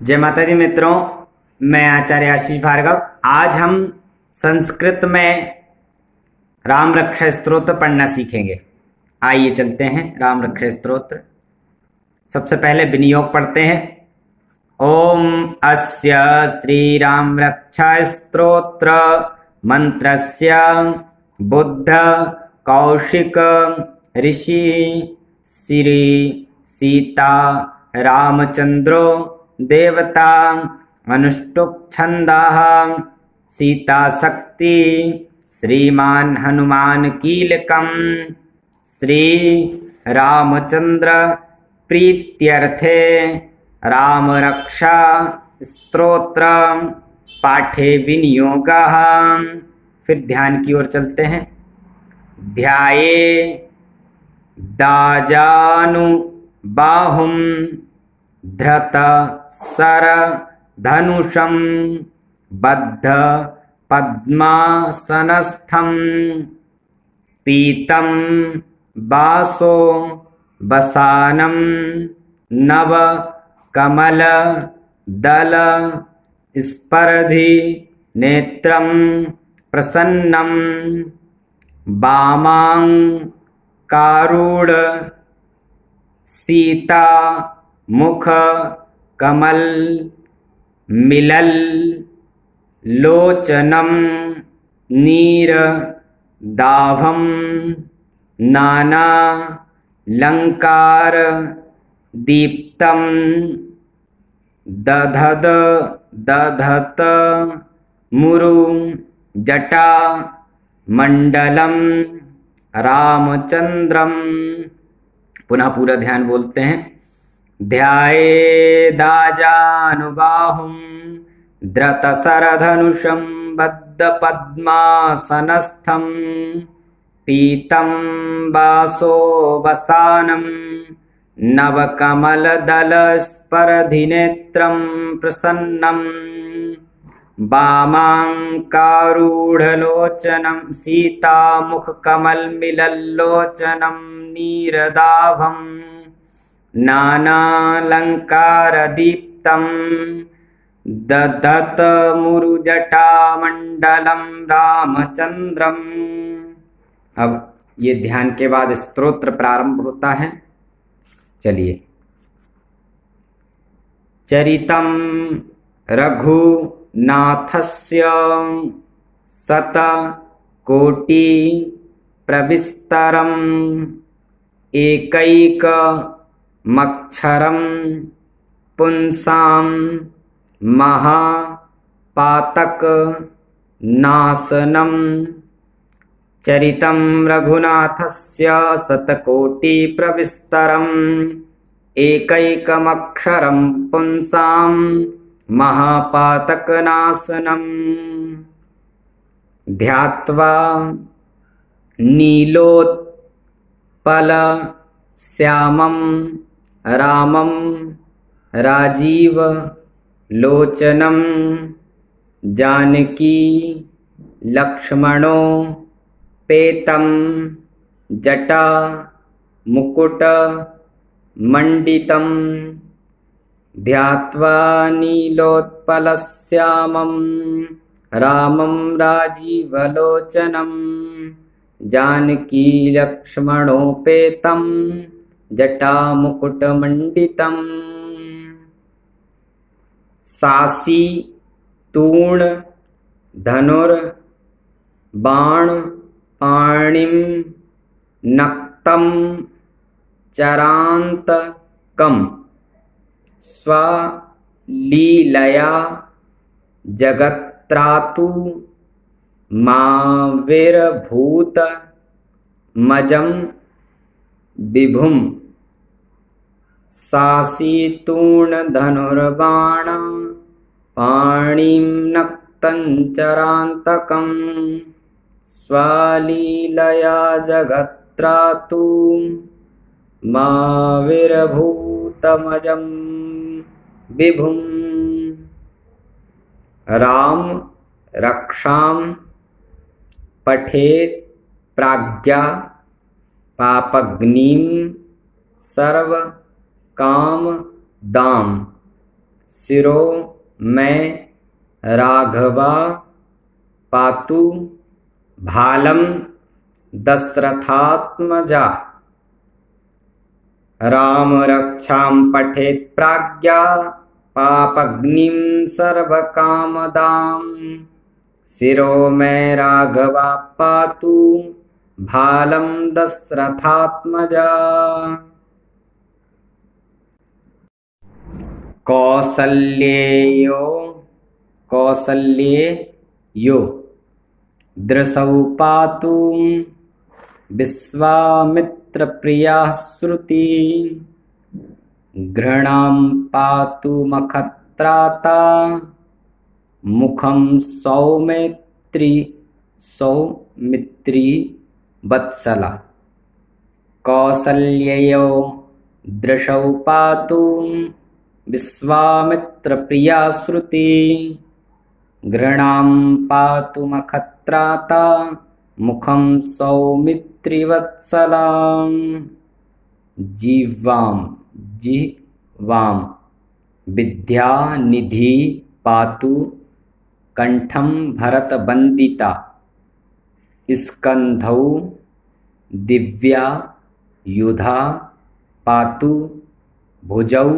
जय माता दी मित्रों, मैं आचार्य आशीष भार्गव। आज हम संस्कृत में राम रक्षा स्तोत्र पढ़ना सीखेंगे। आइए चलते हैं राम रक्षा स्तोत्र। सबसे पहले विनियोग पढ़ते हैं। ओम अस्य श्री राम रक्षा स्तोत्र मंत्रस्य बुद्ध कौशिक ऋषि श्री सीता रामचंद्रो देवता अनुष्टुप छंदाः सीता शक्ति श्रीमान हनुमान कीलकम श्री रामचंद्र प्रीत्यर्थे राम रक्षा स्तोत्र पाठे विनियोगः। फिर ध्यान की ओर चलते हैं। ध्याये दाजानु बाहुम धृत सर धनुषम बद्ध पद्मासनस्थम पीतम बासो वसानम नव कमल दल स्पर्धि नेत्रम प्रसन्नम वामांकारूढ़ सीता मुख कमल मिलल लोचनम नीर दाभम नाना लंकार दीप्तम दधद दधत मुरु जटा मंडलम रामचंद्रम। पुनः पूरा ध्यान बोलते हैं। ध्याये दाजानुबाहुं धृतसरधनुषं बद्धपद्मासनस्थं पीतं वासो वसानं नवकमलदलस्पर्धिनेत्रं प्रसन्नं वामांकारूढलोचनं सीतामुखकमलमिलल्लोचनं नीरदाभं नानालंकारदीप्तं दधत मुरुजटामंडलम रामचंद्रम। अब ये ध्यान के बाद स्तोत्र प्रारंभ होता है। चलिए। चरितं रघुनाथस्य शत कोटि प्रविस्तरम् एकैकमक्षरं पुंसां महापातक नाशनम्। चरितं रघुनाथस्य शतकोटि प्रविस्तरम् एकैकमक्षरं पुंसां महापातक नाशनम्। ध्यात्वा नीलोत्पल श्यामं रामं राजीव लोचनं जानकी लक्ष्मणो पेतं जटा मुकुट मंडितं। ध्यात्वा नीलोत्पलश्यामं रामं राजीवलोचनं जानकी लक्ष्मणोपेतं जटामुकुटमण्डितम्। सासी तूण धनुर बाण पाणिम नक्तं चरान्तकं स्वलीलया जगत्रातु माविर्भूत मजं विभुम। सासीतूण धनुर्बाण पाणिं नक्तं चरान्तकं स्वलीलया जगत्रातु माविर्भूतमजं विभुम। राम रक्षां पठेत् प्राज्ञा पापग्निं सर्व काम दाम शिरो में राघवा पातु भालम दशरथात्मजा। राम रक्षां पठेत् प्राज्ञा पापग्निं सर्वकामदां। शिरो में राघवा पातु भालं दशरथात्मजा। कौसल्येयो दृशौ पातु विश्वामित्रप्रिया श्रुति। घृणां पातु मखत्राता मुखं सौमित्री वत्सला। कौसल्ययो दृशौ पातु विश्वामित्रप्रिया श्रुति। घृणां पातु मखत्राता मुखं सौमित्रिवत्सला। जिह्वां विद्यानिधि पातु कंठं भरतवन्दिता। स्कन्धौ दिव्या युधा पातु भुजौ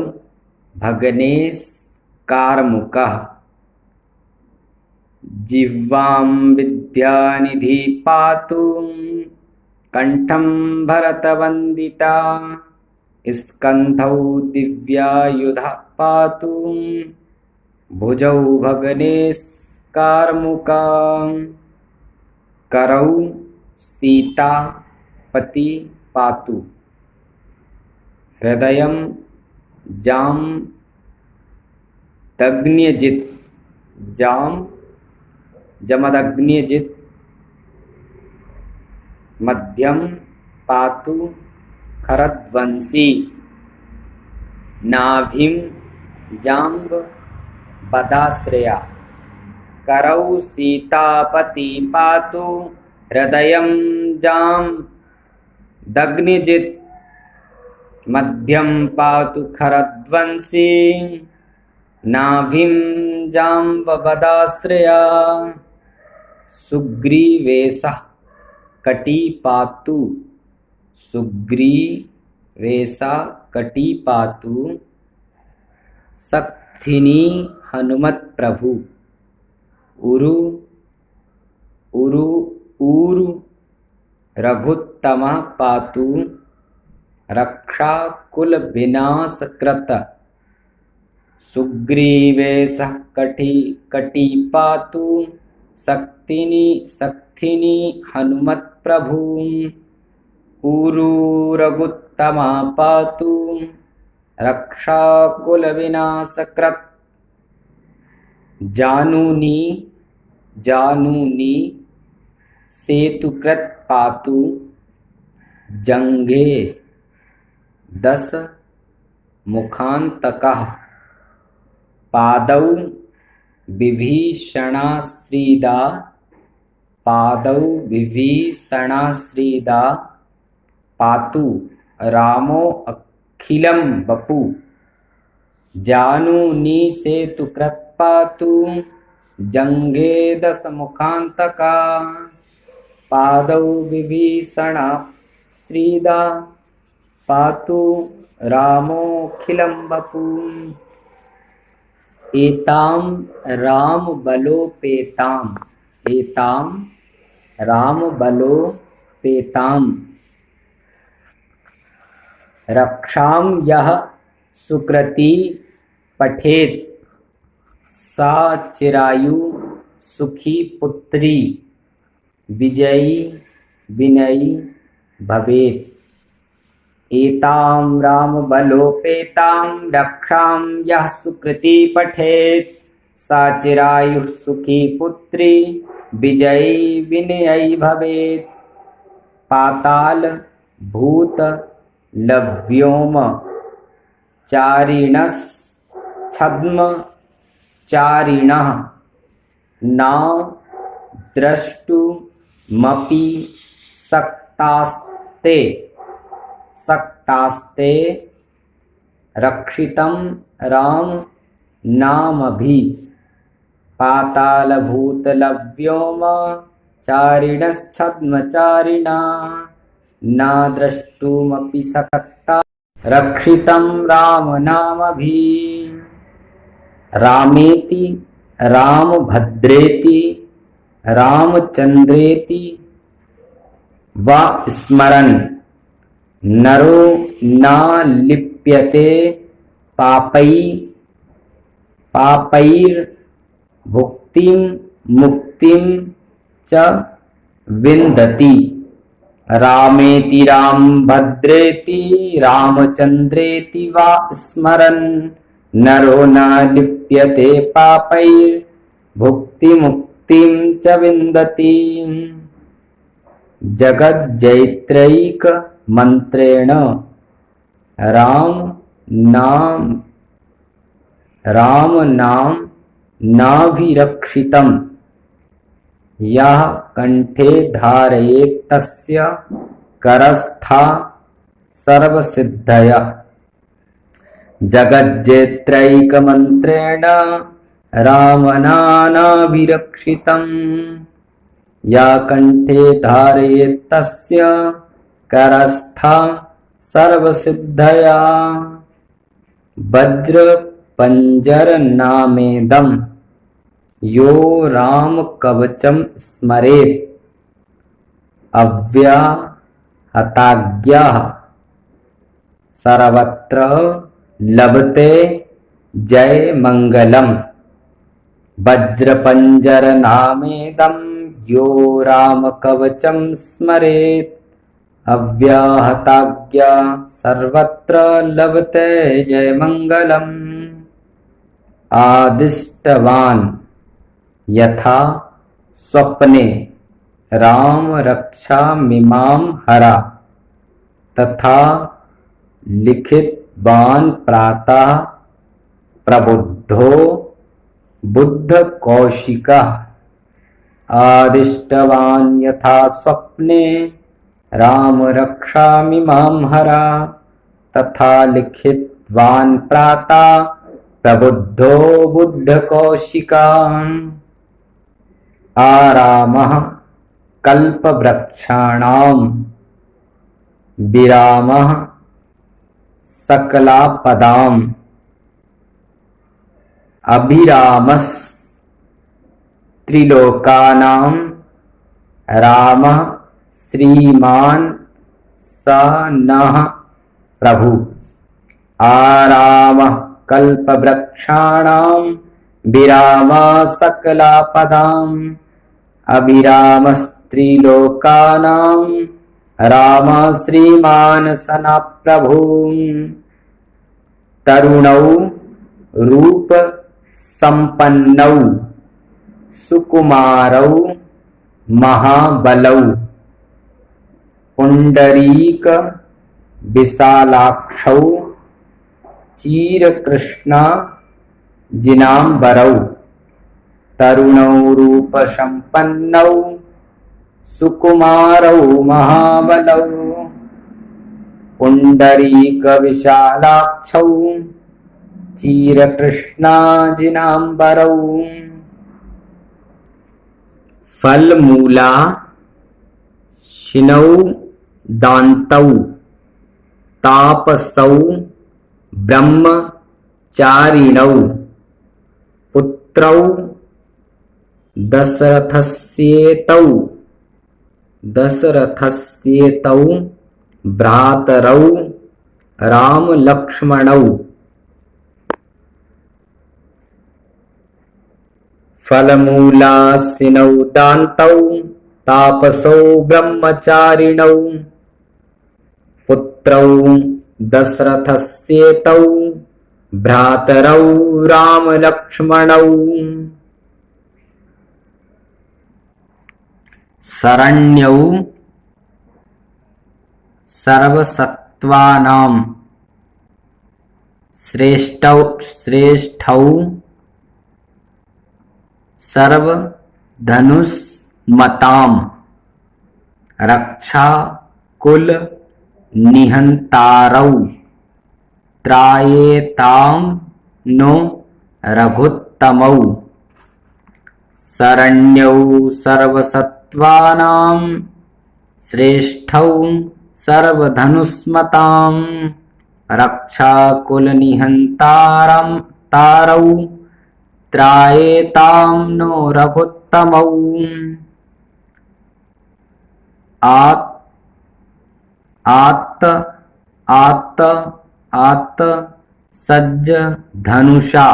भगनेशकारमुकः। जिह्वां विद्यानिधि पातु कंठं भरतवन्दिता। स्कन्धौ दिव्यायुधा पातु भुजौ भगनेशकारमुका। करौ सीतापति पातु हृदयं जमदग्न्यजित्। मध्यं पातु खरध्वंसी। नाभिं जाम्बवदाश्रया। करौ सीतापति पातु हृदयं जामदग्न्यजित्। मध्यं पातु खरध्वंसी। नाभिं जाम्बवदाश्रया। सुग्रीवेशः कटी पातु। सुग्रीवेशा कटी पातु सक्थिनी हनुमत प्रभु। ऊरु रघुत्तमा पातु रक्षा कुल विनाशकृत। सुग्रीवेशः कटी पातु सक्थिनी हनुमत प्रभु। ऊरु रघुत्तमा पातु रक्षा कुल विनाशकृत। जानूनी सेतुकृत पातु जंघे 10 मुखान्तकः। पादौ विभीषणाश्रिदा पातु रामो अखिलं वपु। जानूनी सेतुकृत पातु जंघे 10 मुखान्तका। पादौ विभीषणाश्रिदा पातु रामोऽखिलं वपु। एतां रामबलोपेतां रक्षां यः सुकृती पठेत्। सा चिरायु सुखी पुत्री विजयी विनयी भवेत्। एतां रामबलोपेतां रक्षां यः सुकृती पठेत्। सा चिरायुः सुखी पुत्री विजयी विनयी भवेत्। पाताल भूत लव्योम चारिणश्छद्म चारिणः। न द्रष्टुमपि सक्तास्ते रक्षितं राम नामभि पातालभूतलव्योम चारिणश्छद्मचारिणा न द्रष्टुमपि सकत्ता रक्षितं राम नामभि। रामेति रामभद्रेति रामचंद्रेति वा स्मरन् नरो न लिप्यते पापैर्भुक्तिं मुक्तिं च विन्दति। रामेति रामभद्रेति रामचंद्रेति वा स्मरन् नरो न लिप्यते पापैर्भुक्तिमुक्तिं च विन्दति। जगज्जैत्रैक मंत्रेण राम नाम नाभिरक्षितम् यः कंठे धारयेत् तस्य करस्था सर्वसिद्धयः। जगज्जैत्रैकमन्त्रेण रामनानाभिरक्षितम् या कंठे धारयेत् तस्य करस्था सर्वसिद्धया। वज्र पंजर नामेदं यो राम कवचम स्मरेत् अव्याहताज्ञा सर्वत्र लभते जय मंगलम। वज्र पंजर नामेदं यो राम कवचम स्मरेत् अव्याहताज्ञा सर्वत्र लभते जय मंगलम। आदिष्टवान् यथा स्वप्ने राम रक्षामिमां हरा तथा लिखितवान् प्रातः प्रबुद्धो बुद्ध कौशिकः। आदिष्टवान् यथा स्वप्ने राम रक्षामिमां हरा तथा लिखितवान् प्रातः प्रबुद्धो बुद्ध कौशिकः। आरामः कल्पवृक्षाणां विरामः सकलापदाम् अभिरामस्त्रिलोकानां रामः श्रीमान् स नः प्रभु। आरामः कल्पवृक्षाणां विरामः सकलापदाम् अभिरामस्त्रिलोकानां रामः श्रीमान् स नः प्रभु। तरुणौ रूप संपन्नौ सुकुमारौ महाबलौ पुंडरीक विशालाक्षौ चीरकृष्णा जिनांबरौ। तरुणौ रूप संपन्नौ सुकुमारौ महाबलौ पुंडरीक विशालाक्षौ चीरकृष्णा जिनांबरौ। फलमूला शिनौ दान्तौ तापसौ ब्रह्मचारिणौ पुत्रौ दशरथस्येतौ भ्रातरौ राम लक्ष्मणौ। फलमूलाशिनौ दान्तौ तापसौ ब्रह्मचारिणौ पुत्रौ दशरथस्येतौ भ्रातरौ राम लक्ष्मणौ। शरण्यौ सर्वसत्त्वानां श्रेष्ठौ सर्वधनुष्मतां रक्षा कुल निहंतारौ त्रायेतां नो रघुत्तमौ शरण्यौ सर्वसत्त्वानां श्रेष्ठौ सर्वधनुष्मतां रक्षाकुलनिहन्तारं तारौ त्रायेतां नो रघुत्तमौ आत सज्ज धनुषा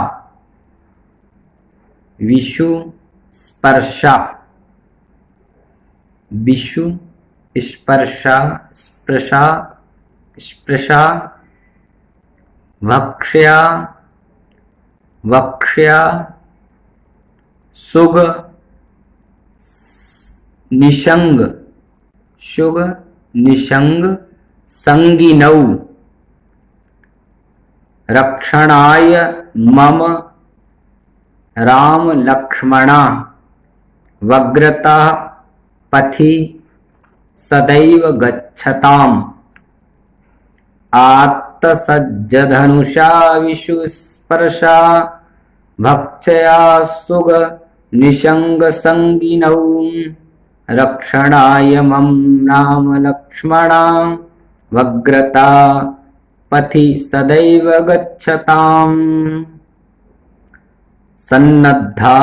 विषु स्पर्शा स्पृशा वक्ष्या सुग निषंग संगिनौ रक्षणाय मम राम लक्ष्मणा वग्रता पथि सदैव गच्छताम् आत्तसज्जधनुषा विषुस्पर्शा भक्षया सुग निषंग संगिनौ रक्षणाय मम राम लक्ष्मणा वग्रता पथि सदैव गच्छताम् सन्नद्धा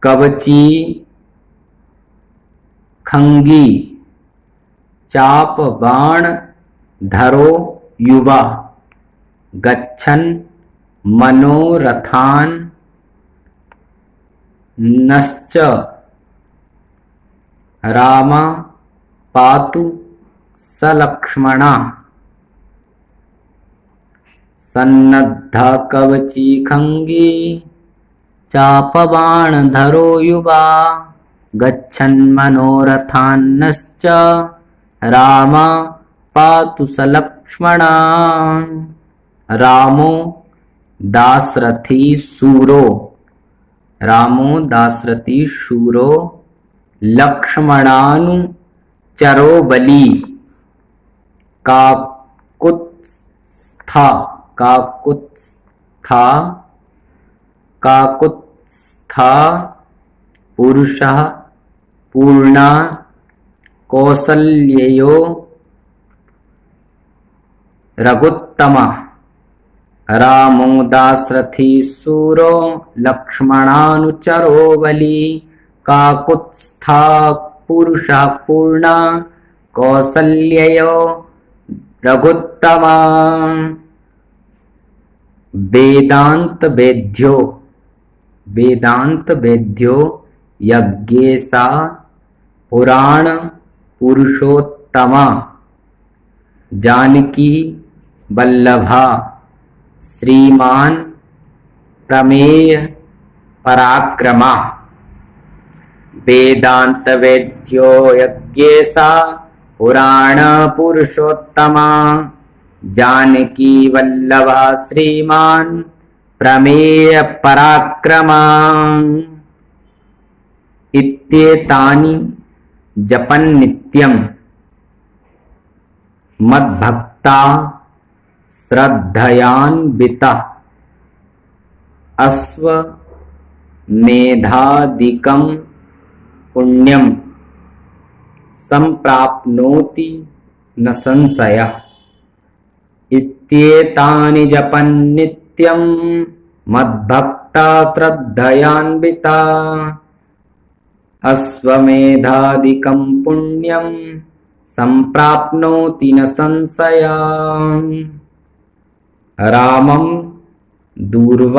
कवची खंगी चाप बाण धरो युवा गच्छन् मनोरथान् नश्च रामा पातु सलक्ष्मणा सन्नद्धा कवची खंगी चापबाण धरो युवा गच्छन् मनोरथान्नश्च रामा पातु सलक्ष्मणा रामो दासरथी शूरो लक्ष्मणानु चरो बली काकुत्स्था पुरुषः पूर्णा कौसल्ययो रघुत्तमा रामो दाशरथी शूरो लक्ष्मणानुचरो बली काकुत्स्था पुरुषः पूर्णा कौसल्ययो रघुत्तमा वेदांत वेद्यो यज्ञेशा पुराण पुरुषोत्तमा जानकी वल्लभा श्रीमान प्रमेय पराक्रमा वेदांत वेद्यो यज्ञेशा पुराण पुरुषोत्तमा जानकी वल्लभा श्रीमान प्रमेय पराक्रमा इत्येतानि जपन् नित्यं मद्भक्ता श्रद्धयान्विता अश्वमेधादिकं पुण्यं संप्राप्नोति न संशयः इत्येतानि जपन् नित्यं मद्भक्ता श्रद्धयान्विता अश्वमेधादिकं पुण्यं संप्राप्नोति न संशयः रामं दूर्वादलश्यामं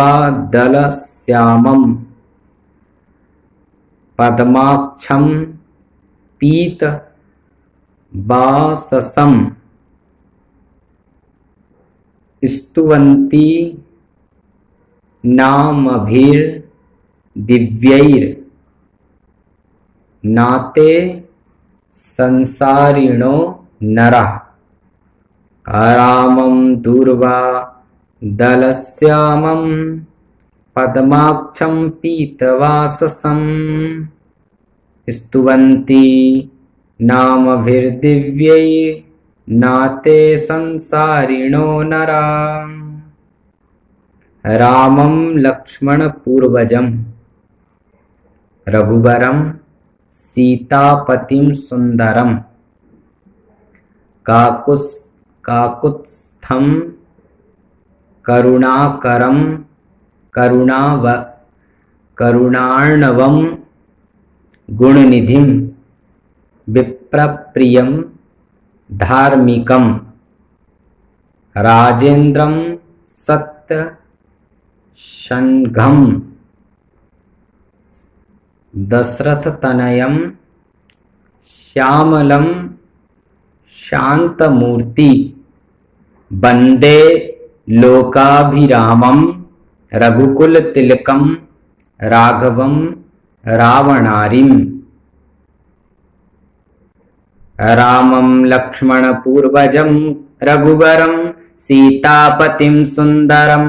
पद्माक्षं पीतवाससं स्तुवन्ति नामभिर्दिव्यैर्नाते संसारिणो नरः रामं दूर्वादलश्यामं पद्माक्षं पीतवाससं स्तुवन्ति नामभिर्दिव्यैर्नाते संसारिणो नरः रामं लक्ष्मणपूर्वजं रघुवरं सीतापतिं सुन्दरं काकुत्स्थं करुणाकरं करुणार्णवं गुणनिधिं विप्रप्रियं धार्मिकं राजेन्द्रं सत्यसंघं दशरथतनयं श्यामलं शान्तमूर्ति वन्दे लोकाभिरामं रघुकुलतिलकं राघवं रावणारिम् रामं लक्ष्मणपूर्वजं रघुवरं सीतापतिं सुन्दरं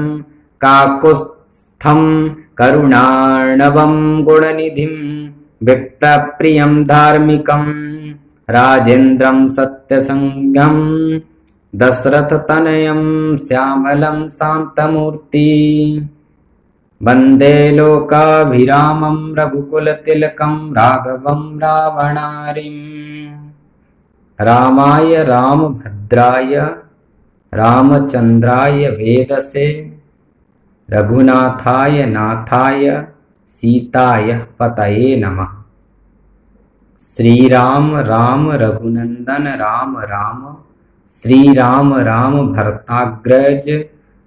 काकुत्स्थं करुणार्णवं गुणनिधिं विप्रप्रियं धार्मिकं राजेन्द्रं सत्यसंज्ञं दशरथतनयं श्यामलं शान्तमूर्ति वन्दे लोकाभिरामं रघुकुलतिलकं राघवं रावणारिम् रामाय रामभद्राय रामचन्द्राय वेदसे रघुनाथाय नाथाय सीताय पतये नमः। श्रीराम राम रघुनंदन राम राम श्रीराम राम भरताग्रज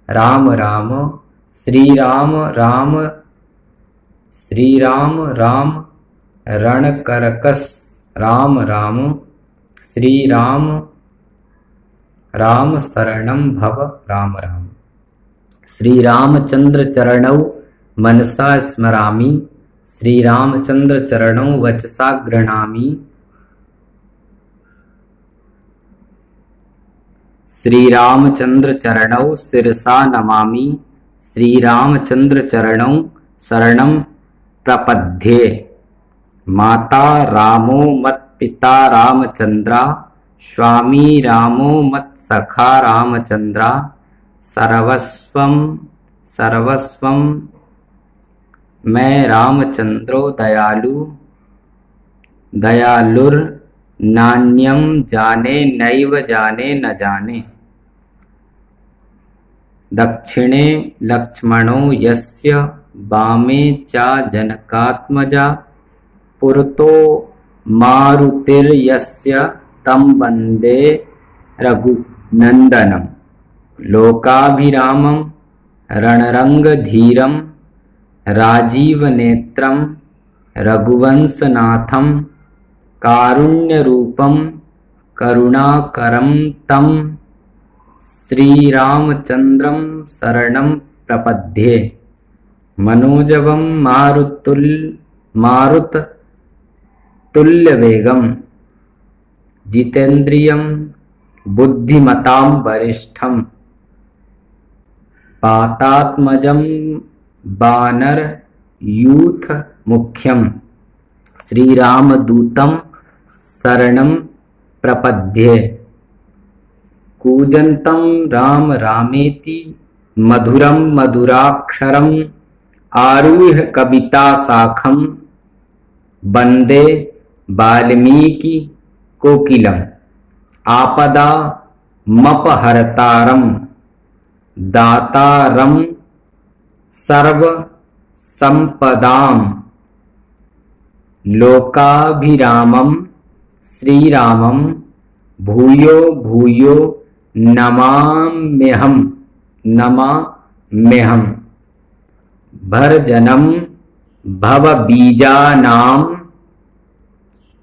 राम राम श्रीराम राम राम रणकरकस राम राम श्रीराम राम शरणं भव राम राम। श्रीरामचंद्र चरणौ मनसा स्मरामि श्रीरामचंद्र चरणौ वचसा गृह्णामि श्रीरामचंद्र चरणौ शिरसा नमामि श्रीरामचंद्र चरणौ शरणं प्रपद्ये। माता रामो मत् पिता रामचंद्रा स्वामी रामो मत् सखा रामचंद्रा सर्वस्वं सर्वस्वं मैं रामचंद्रो दयालुर नान्यं जाने नैव जाने न जाने। दक्षिणे लक्ष्मणो यस्य वामे च जनकात्मजा पुरतो मारुतिर्यस्य तं वन्दे रघुनन्दनं लोकाभिरामं रणरङ्गधीरं राजीवनेत्रं रघुवंशनाथं कारुण्यरूपं करुणाकरं तं श्रीरामचन्द्रं शरणं प्रपद्ये। मनोजवं मारुततुल्यवेगं जितेन्द्रियं बुद्धिमतां वरिष्ठं पातात्मजं वानरयूथ मुख्यं श्रीरामदूतं शरणं प्रपद्ये। कूजन्तं राम रामेति मधुरं मधुराक्षरम् आरुह्य कविता शाखं वन्दे वाल्मीकि कोकिलम् आपदा मपहर्तारं दातारं सर्व संपदां लोकाभिरामं श्रीरामं भूयो भूयो नमाम्यहम्। भर्जनं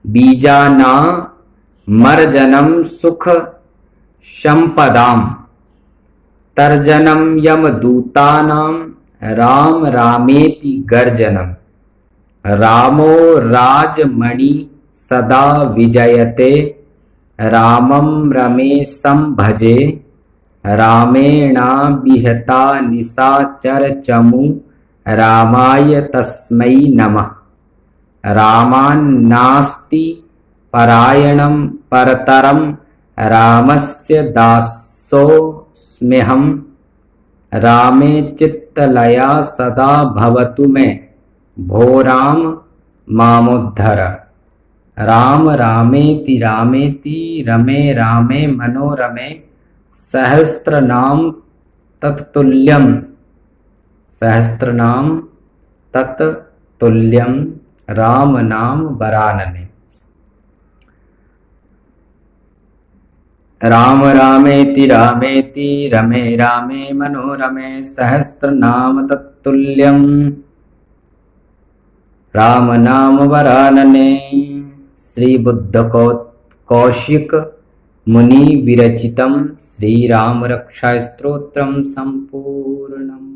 बीजानामर्जनं सुख संपदां तर्जनं यमदूतानां राम रामेति गर्जनं। रामो राजमणि सदा विजयते रामं रमेशं भजे। रामेणाभिहता निशाचर चमु रामाय तस्मै नमः। रामान्नास्ति परायणं परतरं रामस्य दासोऽस्म्यहम्। रामे चित्तलया सदा भवतु मे, भो राम मामुद्धर। राम रामेति रमे रामे मनोरमे, सहस्रनाम तत्तुल्यम, सहस्रनाम तत्तुल्यम राम नाम वरानने। राम रामेति रमे रामे मनोरमे, सहस्रनाम तत्तुल्यम राम नाम वरानने। श्री बुद्ध कौशिक मुनि विरचितम श्री राम रक्षा स्तोत्रम संपूर्णम।